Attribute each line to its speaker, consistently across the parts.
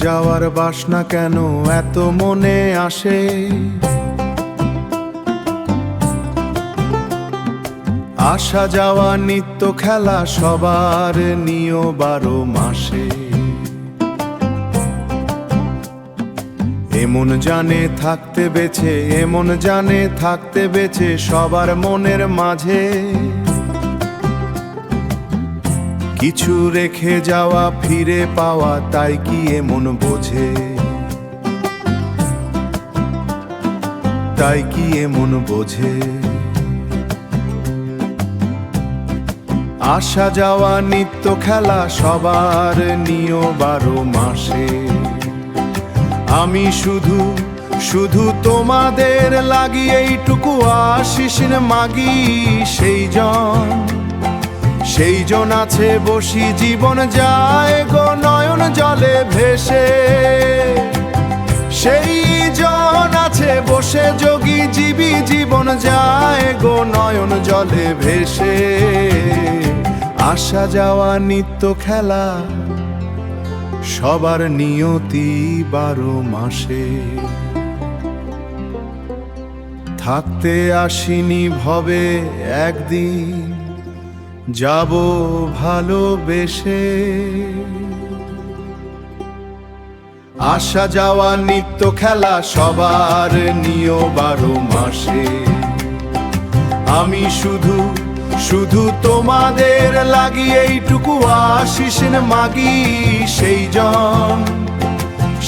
Speaker 1: যাওয়ার বাসনা কেন এত মনে আসে? আসা যাওয়া নিত্য খেলা সবার নিয় 12 মাসে। এমন জানে থাকতে বেছে, এমন জানে থাকতে বেছে সবার মনের মাঝে। কিছু রেখে যাওয়া ফিরে পাওয়া, তাই কি এমন বোঝে? তাই কি এমন বোঝে? আসা যাওয়া নিত্য খেলা সবার নিয় 12 মাসে। আমি শুধু শুধু তোমাদের লাগি এইটুকু আশিস মাগি। সেই জন আছে বসি, জীবন যায় গো নয়ন জলে ভেসে। সেই জন আছে বসে যোগী জীবী, জীবন যায় গো নয়ন জলে ভেসে। আসা যাওয়া নিত্য খেলা সবার নিয়তি 12 মাসে। থাকতে আসিনি ভবে একদিন, যাব ভালোবেসে। আসা যাওয়া নিত্য খেলা সবার নিয় 12 মাসে। আমি শুধু শুধু তোমাদের লাগি এইটুকু আশিস মাগি।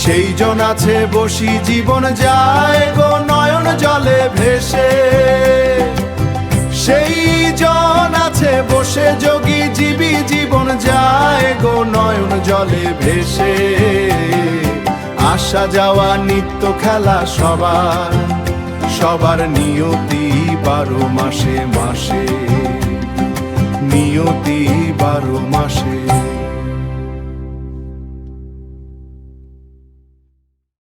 Speaker 1: সেই জন আছে বসি, জীবন যায় গো নয়ন জলে ভেসে। সেই জন আছে বসে যোগী জীবী, জীবন যায় গো নয়ন জলে ভেসে। আসা যাওয়া নিত্য খেলা সবার নিয়তি 12 মাসে মাসে। নিয়তি 12 মাসে।